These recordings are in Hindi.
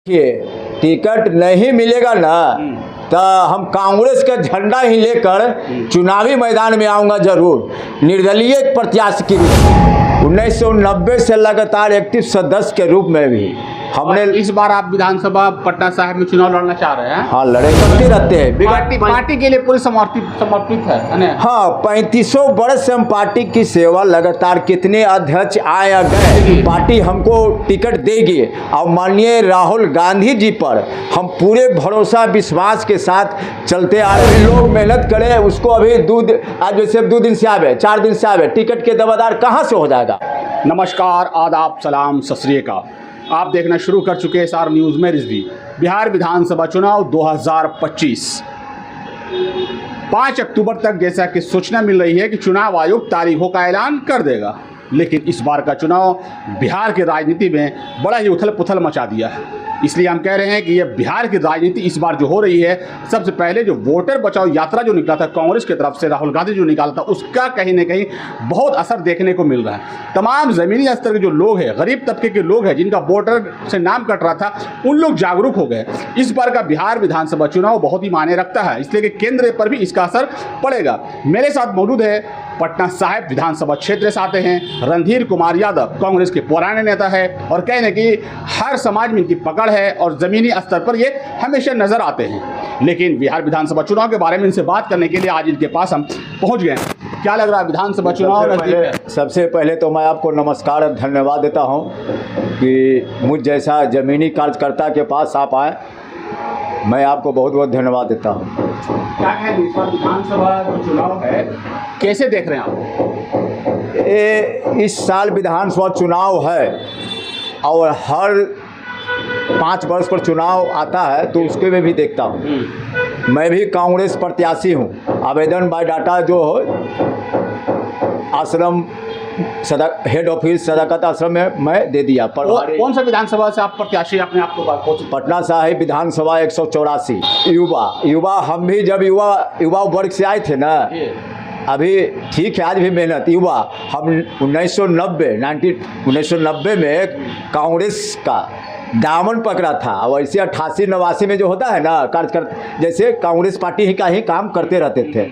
ये टिकट नहीं मिलेगा ना तो हम कांग्रेस का झंडा ही लेकर चुनावी मैदान में आऊंगा जरूर, निर्दलीय प्रत्याशी की। 1990 से लगातार एक्टिव सदस्य के रूप में भी हमने इस बार आप विधानसभा पटना साहिब में चुनाव लड़ना चाह रहे हैं। हाँ, लड़े करते रहते हैं। पार्टी के लिए पूरी समर्पित है। हाँ, 3500 वर्ष से हम पार्टी की सेवा लगातार, कितने अध्यक्ष आए या गए, पार्टी हमको टिकट देगी। और माननीय राहुल गांधी जी पर हम पूरे भरोसा विश्वास के साथ चलते आ रहे हैं। लोग मेहनत करें, उसको अभी दूध आज जैसे 2 दिन से आवे, 4 दिन से आवे, टिकट के दावेदार कहाँ से हो जाएगा। नमस्कार, आदाब, सलाम, सत श्री अकाल। आप देखना शुरू कर चुके हैं SR न्यूज़ में रिजवी। बिहार विधानसभा चुनाव 2025 5 अक्टूबर तक जैसा कि सूचना मिल रही है कि चुनाव आयोग तारीखों का ऐलान कर देगा, लेकिन इस बार का चुनाव बिहार की राजनीति में बड़ा ही उथल पुथल मचा दिया है। इसलिए हम कह रहे हैं कि ये बिहार की राजनीति इस बार जो हो रही है, सबसे पहले जो वोटर बचाओ यात्रा जो निकला था कांग्रेस की तरफ से, राहुल गांधी जो निकाला था, उसका कहीं ना कहीं बहुत असर देखने को मिल रहा है। तमाम ज़मीनी स्तर के जो लोग हैं, गरीब तबके के लोग हैं, जिनका वोटर से नाम कट रहा था, उन लोग जागरूक हो गए। इस बार का बिहार विधानसभा चुनाव बहुत ही मायने रखता है, इसलिए कि केंद्र पर भी इसका असर पड़ेगा। मेरे साथ मौजूद है पटना साहिब विधानसभा क्षेत्र से आते हैं रणधीर कुमार यादव, कांग्रेस के पुराने नेता है और कहने की हर समाज में इनकी पकड़ है और ज़मीनी स्तर पर ये हमेशा नजर आते हैं। लेकिन बिहार विधानसभा चुनाव के बारे में इनसे बात करने के लिए आज इनके पास हम पहुंच गए। क्या लग रहा है विधानसभा चुनाव? सबसे पहले तो मैं आपको नमस्कार और धन्यवाद देता हूं कि मुझ जैसा ज़मीनी कार्यकर्ता के पास आप आए। मैं आपको बहुत बहुत धन्यवाद देता हूं। क्या है इस बार विधानसभा जो चुनाव है, कैसे देख रहे हैं आप? इस साल विधानसभा चुनाव है और हर 5 वर्ष पर चुनाव आता है, तो उसके में भी देखता हूँ। मैं भी कांग्रेस प्रत्याशी हूँ। आवेदन बायोडाटा जो हो आश्रम हेड ऑफिस सदाकत आश्रम में मैं दे दिया। पर कौन सा विधानसभा से आप प्रत्याशी अपने आप को? पटना साहिब विधानसभा 184। युवा हम भी जब युवा वर्ग से आए थे ना, अभी ठीक है, आज भी मेहनत युवा। हम 1990 में कांग्रेस का दामन पकड़ा था। और ऐसे 88-89 में जो होता है ना, कार्यकर्ता जैसे कांग्रेस पार्टी का ही काम करते रहते थे।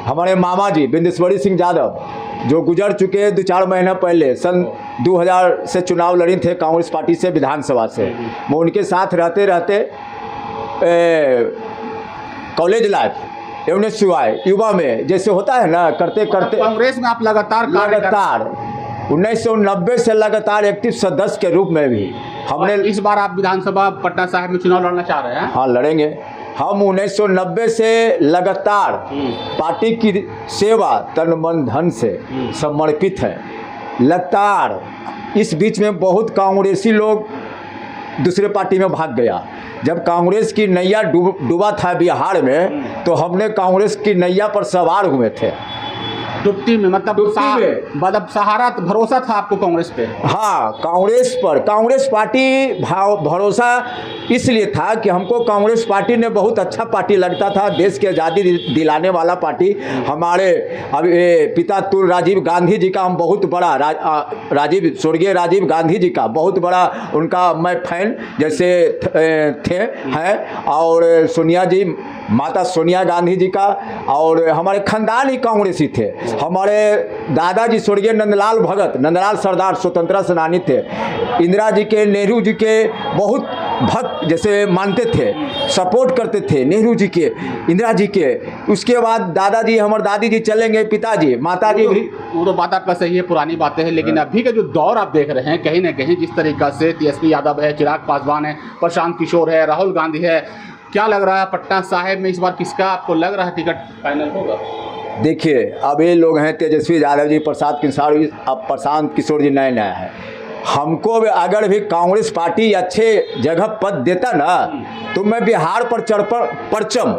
हमारे मामा जी बिंदेश्वरी सिंह यादव जो गुजर चुके 2-4 महीना पहले, सन 2000 से चुनाव लड़ी थे कांग्रेस पार्टी से विधानसभा से। मैं उनके साथ रहते रहते कॉलेज लाइफ युवा में जैसे होता है ना, करते करते कांग्रेस में आप लगातार 1990 से लगातार एक्टिव सदस्य के रूप में भी हमने। इस बार आप विधानसभा पटना साहिब में चुनाव लड़ना चाह रहे हैं? हाँ, लड़ेंगे। हम 1990 से लगातार पार्टी की सेवा तन मन धन से समर्पित है लगातार। इस बीच में बहुत कांग्रेसी लोग दूसरे पार्टी में भाग गया। जब कांग्रेस की नैया डूबा था बिहार में, तो हमने कांग्रेस की नैया पर सवार हुए थे। डुबती में मतलब सहारा भरोसा था आपको कांग्रेस पे? हाँ, कांग्रेस पर, कांग्रेस पार्टी भरोसा इसलिए था कि हमको कांग्रेस पार्टी ने बहुत अच्छा पार्टी लगता था, देश की आज़ादी दिलाने वाला पार्टी। हमारे अब पिता तुल राजीव गांधी जी का हम बहुत बड़ा स्वर्गीय राजीव गांधी जी का बहुत बड़ा उनका मैं फैन जैसे हैं। और सोनिया जी, माता सोनिया गांधी जी का, और हमारे खानदान ही कांग्रेसी थे। हमारे दादाजी स्वर्गीय नंदलाल सरदार स्वतंत्रता सेनानी थे। इंदिरा जी के, नेहरू जी के बहुत भक्त जैसे मानते थे, सपोर्ट करते थे नेहरू जी के, इंदिरा जी के। उसके बाद दादाजी, हमारे दादी जी चलेंगे, पिताजी, माताजी भी। वो तो बात आपका सही है, पुरानी बातें हैं, लेकिन अभी का जो दौर आप देख रहे हैं, कहीं ना कहीं जिस तरीका से तेजस्वी यादव है, चिराग पासवान है, प्रशांत किशोर है, राहुल गांधी है, क्या लग रहा है पटना साहिब में इस बार किसका आपको लग रहा है टिकट फाइनल होगा? देखिए, अब ये लोग हैं तेजस्वी यादव जी, प्रशांत किशोर जी नए हैं। हमको अगर भी कांग्रेस पार्टी अच्छे जगह पद देता ना, तो मैं बिहार पर परचम,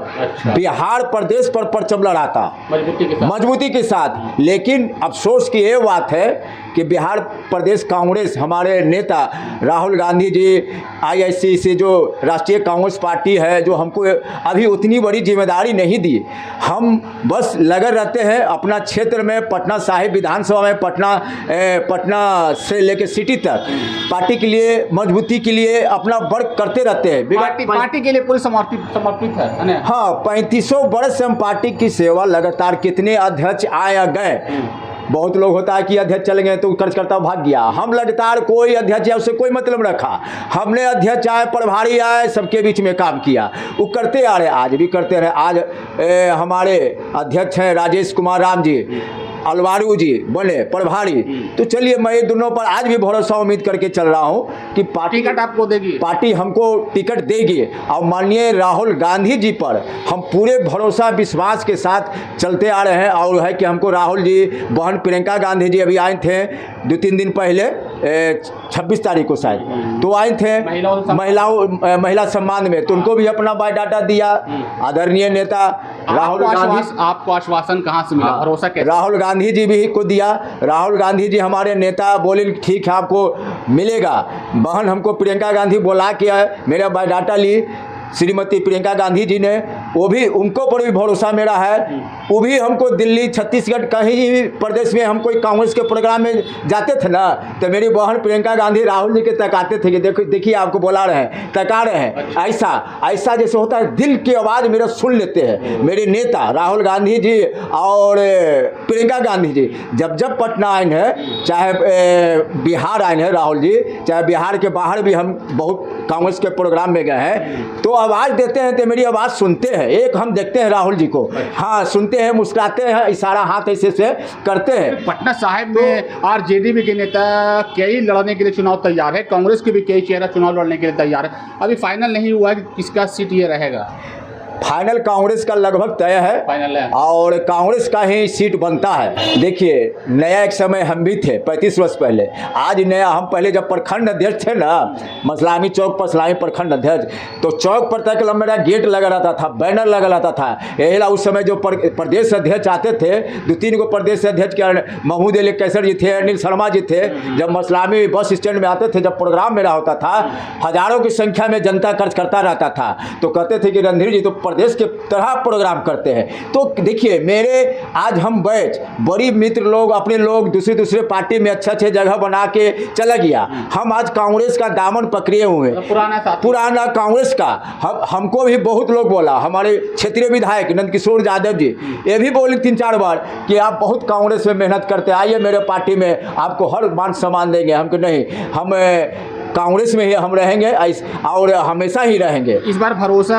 बिहार प्रदेश पर परचम लड़ाता मजबूती के साथ। लेकिन अफसोस की ये बात है कि बिहार प्रदेश कांग्रेस हमारे नेता राहुल गांधी जी आईएससी से जो राष्ट्रीय कांग्रेस पार्टी है जो हमको अभी उतनी बड़ी जिम्मेदारी नहीं दी। हम बस लगे रहते हैं अपना क्षेत्र में, पटना साहिब विधानसभा में, पटना से लेकर सिटी तक पार्टी के लिए मजबूती के लिए अपना वर्क करते रहते हैं। पार्टी के लिए पूरी समर्पित है। हाँ, 3500 वर्ष से हम पार्टी की सेवा लगातार, कितने अध्यक्ष आए गए, बहुत लोग होता है कि अध्यक्ष चले गए तो कार्यकर्ता भाग गया। हम लगातार कोई अध्यक्ष या उससे कोई मतलब रखा, हमने अध्यक्ष आए प्रभारी आए सबके बीच में काम किया, वो करते आ रहे, आज भी करते रहे। आज हमारे अध्यक्ष हैं राजेश कुमार राम जी, अलवारू जी बने प्रभारी, तो चलिए मैं ये दोनों पर आज भी भरोसा उम्मीद करके चल रहा हूँ कि पार्टी टिकट आपको देगी, पार्टी हमको टिकट देगी। और माननीय राहुल गांधी जी पर हम पूरे भरोसा विश्वास के साथ चलते आ रहे हैं। और है कि हमको राहुल जी, बहन प्रियंका गांधी जी अभी आए थे 2-3 दिन पहले, 26 तारीख को शायद, तो आए थे महिला सम्मान में, तो उनको भी अपना बायोडाटा दिया। आदरणीय नेता राहुल गांधी, आपको आश्वासन कहाँ से मिला, भरोसा कैसे? राहुल गांधी जी भी को दिया। राहुल गांधी जी हमारे नेता बोले ठीक है आपको मिलेगा। बहन हमको प्रियंका गांधी बोला कि मेरा बायोडाटा ली, श्रीमती प्रियंका गांधी जी ने, वो भी उनको पर भी भरोसा मेरा है। वो भी हमको दिल्ली छत्तीसगढ़ कहीं भी प्रदेश में हम कोई कांग्रेस के प्रोग्राम में जाते थे ना, तो मेरी बहन प्रियंका गांधी राहुल जी के तकाते थे कि देखो देखिए आपको बुला रहे हैं, तका रहे हैं। ऐसा जैसे होता है, दिल की आवाज़ मेरा सुन लेते हैं मेरे नेता राहुल गांधी जी और प्रियंका गांधी जी। जब पटना आए हैं, चाहे बिहार आए हैं राहुल जी, चाहे बिहार के बाहर भी हम बहुत कांग्रेस के प्रोग्राम में गए हैं, तो आवाज़ देते हैं तो मेरी आवाज़ सुनते हैं। एक हम देखते हैं राहुल जी को, हाँ सुनते हैं, मुस्कुराते हैं, इशारा हाथ ऐसे से करते हैं। पटना साहिब में आरजेडी के नेता कई लड़ने के लिए चुनाव तैयार है, कांग्रेस के भी कई चेहरा चुनाव लड़ने के लिए तैयार है। अभी फाइनल नहीं हुआ है कि किसका सीट ये रहेगा। फाइनल कांग्रेस का लगभग तय है, फाइनल है, और कांग्रेस का ही सीट बनता है। देखिए नया एक समय हम भी थे 35 वर्ष पहले, आज नया हम पहले जब प्रखंड अध्यक्ष थे ना, मसलामी चौक पर इस्लामी प्रखंड अध्यक्ष, तो चौक पर तक मेरा गेट लगा रहता था, बैनर लगा रहता था। यही उस समय जो प्रदेश अध्यक्ष आते थे, 2-3 को प्रदेश अध्यक्ष के महमूद अली कैसर जी थे, अनिल शर्मा जी थे, जब मसलामी बस स्टैंड में आते थे, जब प्रोग्राम मेरा होता था, हजारों की संख्या में जनता कार्यकर्ता रहता था, तो कहते थे कि रणधीर जी तो प्रदेश के तरह प्रोग्राम करते हैं। तो देखिए मेरे आज हम बैच बड़ी मित्र लोग, अपने लोग दूसरे पार्टी में अच्छे जगह बना के चला गया, हम आज कांग्रेस का दामन पकड़े हुए, पुराना कांग्रेस का। हमको भी बहुत लोग बोला, हमारे क्षेत्रीय विधायक नंदकिशोर यादव जी ये भी बोले 3-4 बार कि आप बहुत कांग्रेस में मेहनत करते, आइए मेरे पार्टी में आपको हर मान सम्मान देंगे। हमको नहीं, हम कांग्रेस में ही हम रहेंगे और हमेशा ही रहेंगे। इस बार भरोसा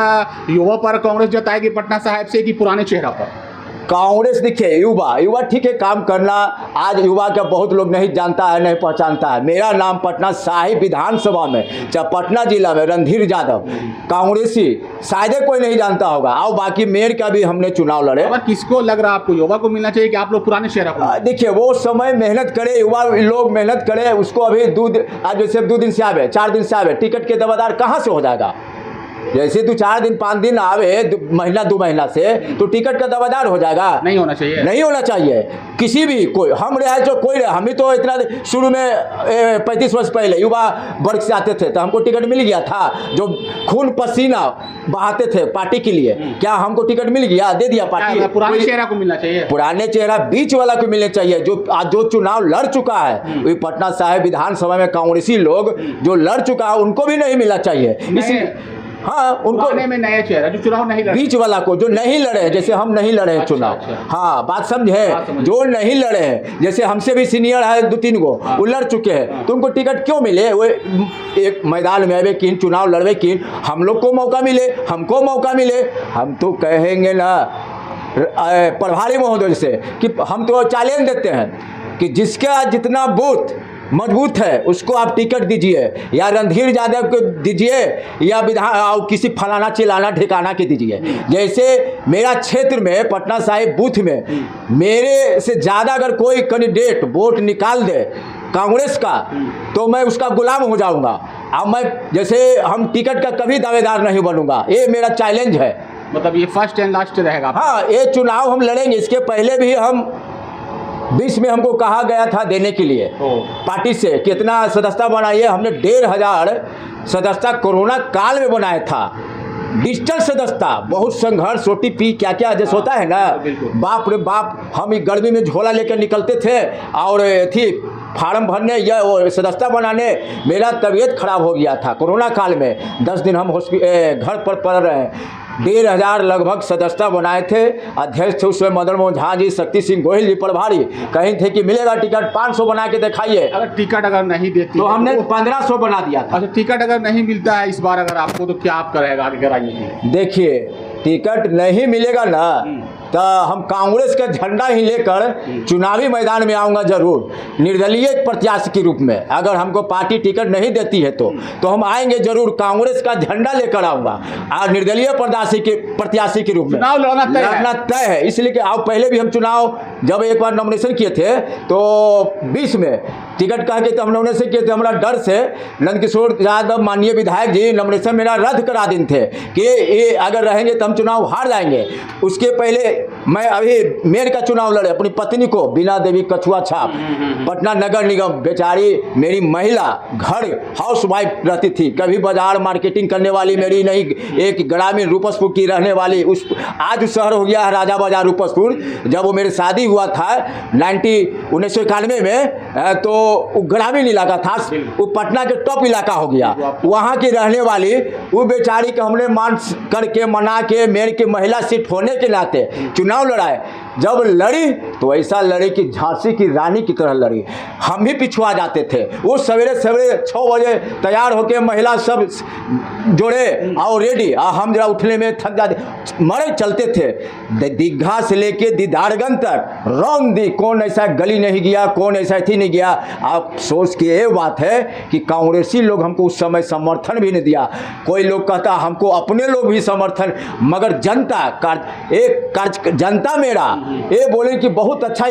युवा पर कांग्रेस जताएगी पटना साहिब से कि पुराने चेहरा पर? कांग्रेस देखिए युवा ठीक है काम करना, आज युवा का बहुत लोग नहीं जानता है, नहीं पहचानता है। मेरा नाम पटना साहिब विधानसभा में, चाहे पटना जिला में रणधीर यादव कांग्रेसी, शायद कोई नहीं जानता होगा। और बाकी मेयर का भी हमने चुनाव लड़े। अब किसको लग रहा है आपको, युवा को मिलना चाहिए कि आप लोग पुराने चेहरा को? देखिए वो समय मेहनत करे, युवा लोग मेहनत करे, उसको अभी आज जैसे 2 दिन से आवे, 4 दिन से आवे, टिकट के दावेदार कहाँ से हो जाएगा? जैसे 4 दिन 5 दिन आवे, महीना 2 महीना से, तो टिकट का दावेदार हो जाएगा? नहीं होना चाहिए, नहीं होना चाहिए। किसी भी कोई हम रहे जो कोई रहे, हम ही तो इतना शुरू में 35 वर्ष पहले युवा वर्ग से आते थे, तो हमको टिकट मिल गया था। जो खून पसीना बहाते थे पार्टी के लिए, क्या हमको टिकट मिल गया? दे दिया पार्टी। पुराने चेहरा को मिलना चाहिए, पुराने चेहरा बीच वाला को मिलना चाहिए। जो चुनाव लड़ चुका है, वही पटना साहिब विधानसभा में कांग्रेसी लोग जो लड़ चुका है उनको भी नहीं मिलना चाहिए। इसलिए हाँ, उनको में नया चेहरा जो चुनाव नहीं लड़े, बीच वाला को जो नहीं लड़े, जैसे हम नहीं लड़े हैं चुनाव। हाँ बात समझे, जो नहीं लड़े हैं, जैसे हमसे भी सीनियर है 2-3 गो, वो लड़ चुके हैं, तो उनको टिकट क्यों मिले? वो एक मैदान में आवे किन, चुनाव लड़वे किन, हम लोग को मौका मिले, हमको मौका मिले। हम तो कहेंगे ना प्रभारी महोदय से कि हम तो चैलेंज देते हैं कि जिसका जितना बूथ मजबूत है उसको आप टिकट दीजिए, या रणधीर यादव को दीजिए, या विधान किसी फलाना चिलाना ठिकाना के दीजिए। जैसे मेरा क्षेत्र में पटना साहिब बूथ में मेरे से ज़्यादा अगर कोई कैंडिडेट वोट निकाल दे कांग्रेस का, तो मैं उसका गुलाम हो जाऊंगा। अब मैं जैसे हम टिकट का कभी दावेदार नहीं बनूंगा, ये मेरा चैलेंज है। मतलब ये फर्स्ट एंड लास्ट रहेगा? हाँ, ये चुनाव हम लड़ेंगे। इसके पहले भी हम 20 में हमको कहा गया था देने के लिए पार्टी से, कितना सदस्यता बनाइए, हमने 1500 सदस्यता कोरोना काल में बनाया था। डिजिटल सदस्यता, बहुत संघर्ष, OTP क्या क्या जैसे होता है ना, बाप रे बाप, हम एक गर्मी में झोला लेकर निकलते थे और थी फार्म भरने या सदस्यता बनाने, मेरा तबीयत खराब हो गया था कोरोना काल में। 10 दिन हम घर पर पड़ रहे हैं। 1500 लगभग सदस्यता बनाए थे। अध्यक्ष थे उसमें मदन मोहन झा जी, शक्ति सिंह गोहिल जी प्रभारी, कहीं थे कि मिलेगा टिकट, 500 बना के दिखाइए। अगर टिकट अगर नहीं देती तो हमने 1500 बना दिया था। अच्छा, टिकट अगर नहीं मिलता है इस बार अगर आपको, तो क्या आप करेगा आगे की राजनीति? देखिए, टिकट नहीं मिलेगा ना तो हम कांग्रेस का झंडा ही लेकर चुनावी मैदान में आऊँगा जरूर, निर्दलीय प्रत्याशी के रूप में। अगर हमको पार्टी टिकट नहीं देती है तो हम आएंगे जरूर, कांग्रेस का झंडा लेकर आऊँगा और निर्दलीय प्रत्याशी के रूप में चुनाव लड़ना तय है। इसलिए कि आप पहले भी हम चुनाव जब एक बार नॉमिनेशन किए थे तो 20 में टिकट कह के तो हम नॉमिनेशन किए थे। हमारा डर से नंदकिशोर यादव माननीय विधायक जी नॉमिनेशन मेरा रद्द करा दिन थे कि ये अगर रहेंगे तो हम चुनाव हार जाएंगे। उसके पहले मैं अभी मेयर का चुनाव लड़े, अपनी पत्नी को बीना देवी कछुआ छाप, पटना नगर निगम, बेचारी मेरी महिला घर हाउस वाइफ रहती थी, कभी बाजार मार्केटिंग करने वाली मेरी नहीं, एक ग्रामीण रूपसपुर की रहने वाली, आज शहर हो गया है राजा बाजार रूपसपुर। जब वो मेरी शादी हुआ था 1991 में तो वो ग्रामीण इलाका था, वो पटना के टॉप इलाका हो गया। वहाँ की रहने वाली वो बेचारी को हमने मान करके मना के मेयर की महिला सीट होने के नाते चुनाव लड़ाए। जब लड़ी तो ऐसा लड़ी कि झांसी की रानी की तरह लड़ी, हम भी पिछुआ जाते थे। वो सवेरे 6 बजे तैयार होकर महिला सब जोड़े और रेडी, हम जरा उठने में थक जाते, मरे चलते थे। दीघा से लेके दीदारगंज तक रौंद दी, कौन ऐसा गली नहीं गया, कौन ऐसा थी नहीं गया। आप सोच के ये बात है कि कांग्रेसी लोग हमको उस समय समर्थन भी नहीं दिया। कोई लोग कहता हमको अपने लोग भी समर्थन, मगर जनता मेरा ये बोले कि बहुत अच्छा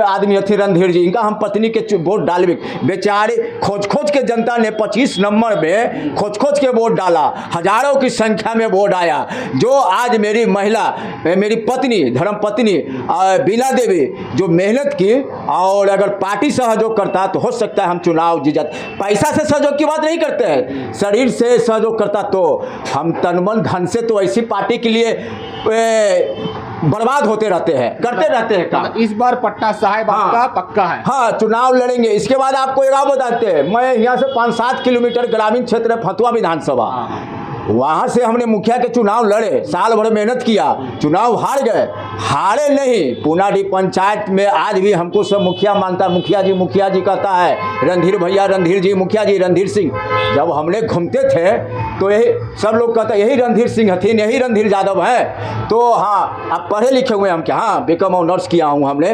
आदमी थे रणधीर जी, इनका हम पत्नी के वोट डालबे। बेचारे खोज के जनता ने 25 नंबर में खोज के वोट डाला, हजारों की संख्या में वोट आया। जो आज मेरी महिला, मेरी पत्नी, धर्म पत्नी बीना देवी जो मेहनत की, और अगर पार्टी सहयोग करता तो हो सकता है हम चुनाव जीत। पैसा से सहयोग की बात नहीं करते हैं, शरीर से सहयोग करता तो हम तन मन धन से तो ऐसी पार्टी के लिए बर्बाद होते रहते हैं, करते रहते हैं काम। इस बार पटना साहिब आपका पक्का है? हाँ, चुनाव लड़ेंगे। इसके बाद आपको एक बात बताते हैं, मैं यहाँ से 5-7 किलोमीटर ग्रामीण क्षेत्र है फतुहा विधानसभा, वहाँ से हमने मुखिया के चुनाव लड़े, साल भर मेहनत किया, चुनाव हार गए। हारे नहीं, पुनाडी पंचायत में आज भी हमको सब मुखिया मानता, मुखिया जी कहता है, रणधीर भैया, रणधीर जी, मुखिया जी, रणधीर सिंह। जब हमने घूमते थे तो यही सब लोग कहते यही रणधीर सिंह हथिन, यही रणधीर यादव है। तो हाँ, आप पढ़े लिखे हुए हम क्या? हाँ, बीकॉम ऑनर्स किया हूँ हमने।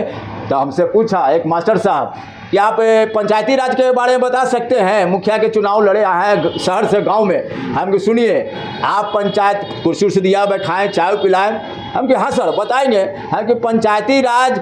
तो हमसे पूछा एक मास्टर साहब कि आप पंचायती राज के बारे में बता सकते हैं, मुखिया के चुनाव लड़े हैं शहर से गांव में। हम सुनिए, आप पंचायत कुर्सी से दिया, बैठाएं, चाय पिलाएं। हम कि हाँ सर बताएंगे। हम कि पंचायती राज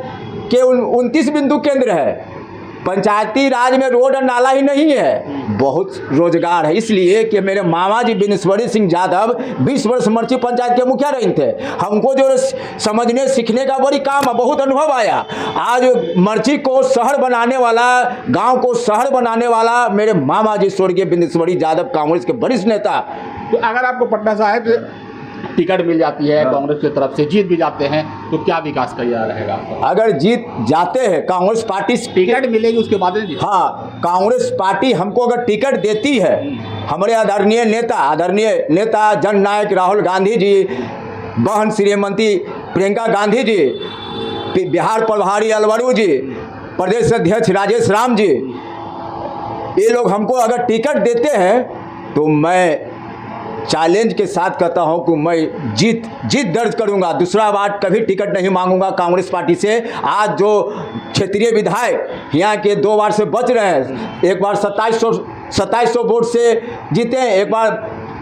के 29 बिंदु केंद्र है, पंचायती राज में रोड और नाला ही नहीं है, बहुत रोजगार है। इसलिए कि मेरे मामा जी बिनेश्वरी सिंह यादव 20 वर्ष मर्ची पंचायत के मुखिया रहे थे। हमको जो समझने सीखने का बड़ी काम है, बहुत अनुभव आया। आज मर्ची को शहर बनाने वाला, गांव को शहर बनाने वाला मेरे मामा जी स्वर्गीय बिनेश्वरी यादव, कांग्रेस के वरिष्ठ नेता। तो अगर आपको पटना साहिब टिकट मिल जाती है कांग्रेस की तरफ से, जीत भी जाते हैं, तो क्या विकास का रहेगा आपका? अगर जीत जाते हैं, कांग्रेस पार्टी टिकट मिलेगी उसके बाद? हाँ, कांग्रेस पार्टी हमको अगर टिकट देती है, हमारे आदरणीय नेता जननायक राहुल गांधी जी, बहन श्रीमती प्रियंका गांधी जी, बिहार प्रभारी अलवरू जी, प्रदेश अध्यक्ष राजेश राम जी, ये लोग हमको अगर टिकट देते हैं तो मैं चैलेंज के साथ कहता हूं कि मैं जीत दर्ज करूंगा। दूसरा बार कभी टिकट नहीं मांगूंगा कांग्रेस पार्टी से। आज जो क्षेत्रीय विधायक यहाँ के 2 बार से बच रहे हैं, एक बार 2700 वोट से जीते हैं, एक बार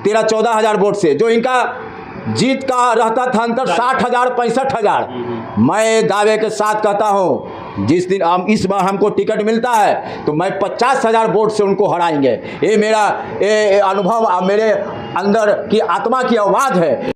13-14 हज़ार वोट से, जो इनका जीत का रहता था अंतर 60,000 65,000। मैं दावे के साथ कहता हूं, जिस दिन इस बार हमको टिकट मिलता है तो मैं 50,000 वोट से उनको हराएंगे। ये मेरा अनुभव, मेरे अंदर की आत्मा की आवाज़ है।